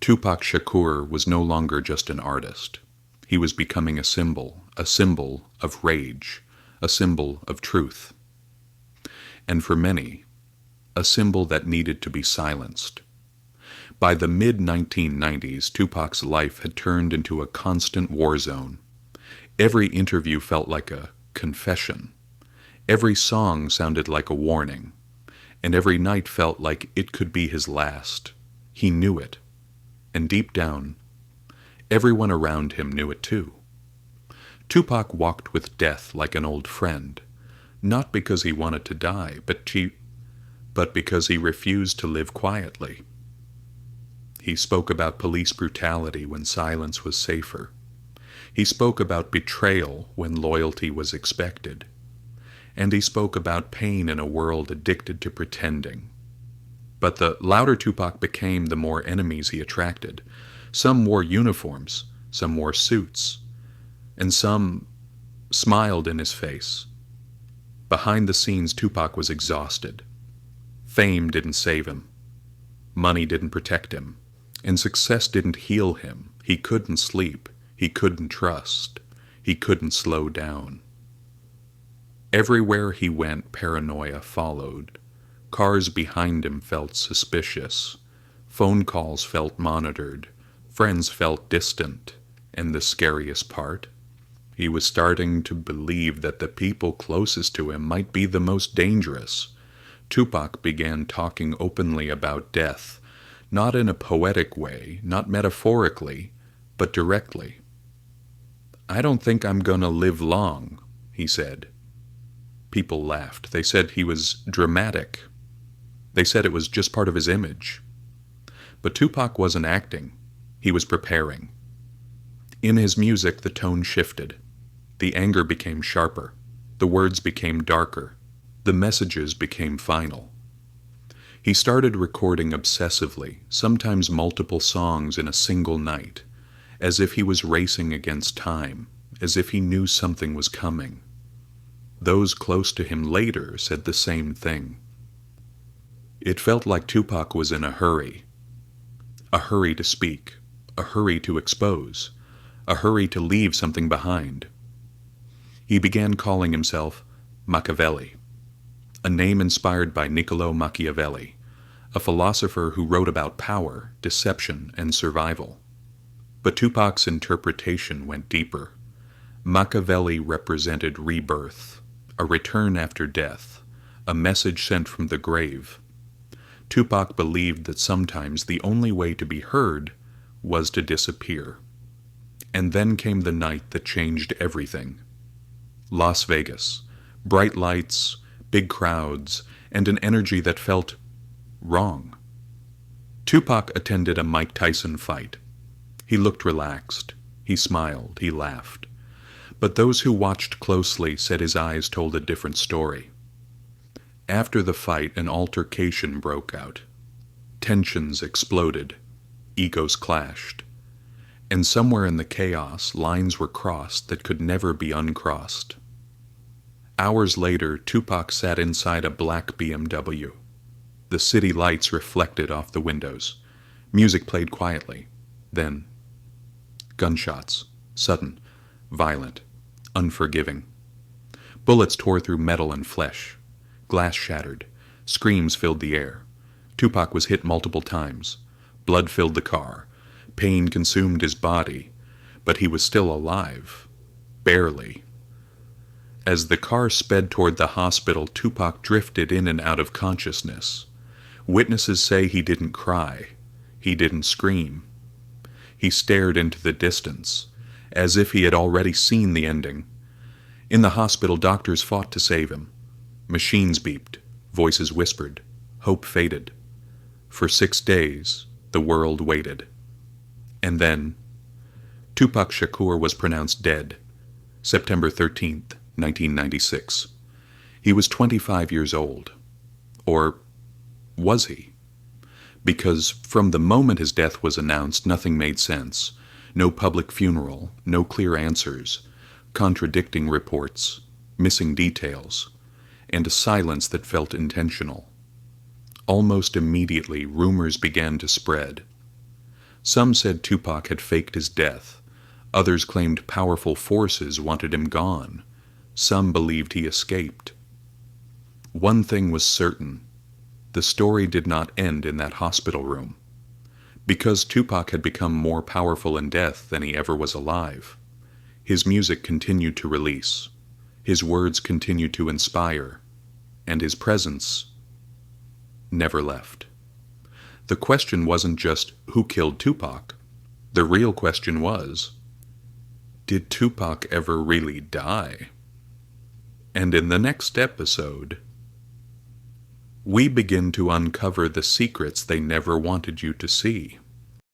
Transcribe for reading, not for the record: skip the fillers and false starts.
Tupac Shakur was no longer just an artist. He was becoming a symbol of rage, a symbol of truth. And for many, a symbol that needed to be silenced. By the mid-1990s, Tupac's life had turned into a constant war zone. Every interview felt like a confession. Every song sounded like a warning. And every night felt like it could be his last. He knew it. And deep down, everyone around him knew it too. Tupac walked with death like an old friend, not because he wanted to die, but because he refused to live quietly. He spoke about police brutality when silence was safer. He spoke about betrayal when loyalty was expected. And he spoke about pain in a world addicted to pretending. But the louder Tupac became, the more enemies he attracted. Some wore uniforms, some wore suits, and some smiled in his face. Behind the scenes, Tupac was exhausted. Fame didn't save him. Money didn't protect him. And success didn't heal him. He couldn't sleep. He couldn't trust. He couldn't slow down. Everywhere he went, paranoia followed. Cars behind him felt suspicious. Phone calls felt monitored. Friends felt distant. And the scariest part? He was starting to believe that the people closest to him might be the most dangerous. Tupac began talking openly about death, not in a poetic way, not metaphorically, but directly. "I don't think I'm gonna live long," he said. People laughed. They said he was dramatic. They said it was just part of his image. But Tupac wasn't acting. He was preparing. In his music, the tone shifted. The anger became sharper. The words became darker. The messages became final. He started recording obsessively, sometimes multiple songs in a single night, as if he was racing against time, as if he knew something was coming. Those close to him later said the same thing. It felt like Tupac was in a hurry to speak, a hurry to expose, a hurry to leave something behind. He began calling himself Machiavelli, a name inspired by Niccolo Machiavelli, a philosopher who wrote about power, deception, and survival. But Tupac's interpretation went deeper. Machiavelli represented rebirth, a return after death, a message sent from the grave. Tupac believed that sometimes the only way to be heard was to disappear. And then came the night that changed everything. Las Vegas, bright lights, big crowds, and an energy that felt wrong. Tupac attended a Mike Tyson fight. He looked relaxed. He smiled. He laughed. But those who watched closely said his eyes told a different story. After the fight, an altercation broke out. Tensions exploded. Egos clashed. And somewhere in the chaos, lines were crossed that could never be uncrossed. Hours later, Tupac sat inside a black BMW. The city lights reflected off the windows. Music played quietly. Then, gunshots. Sudden, violent, unforgiving. Bullets tore through metal and flesh. Glass shattered. Screams filled the air. Tupac was hit multiple times. Blood filled the car. Pain consumed his body. But he was still alive. Barely. As the car sped toward the hospital, Tupac drifted in and out of consciousness. Witnesses say he didn't cry. He didn't scream. He stared into the distance, as if he had already seen the ending. In the hospital, doctors fought to save him. Machines beeped. Voices whispered. Hope faded. For 6 days, the world waited. And then, Tupac Shakur was pronounced dead, September 13th, 1996. He was 25 years old. Or was he? Because from the moment his death was announced, nothing made sense. No public funeral, no clear answers, contradicting reports, missing details, and a silence that felt intentional. Almost immediately, rumors began to spread. Some said Tupac had faked his death. Others claimed powerful forces wanted him gone. Some believed he escaped. One thing was certain. The story did not end in that hospital room. Because Tupac had become more powerful in death than he ever was alive, his music continued to release, his words continued to inspire, and his presence never left. The question wasn't just who killed Tupac. The real question was, did Tupac ever really die? And in the next episode, we begin to uncover the secrets they never wanted you to see.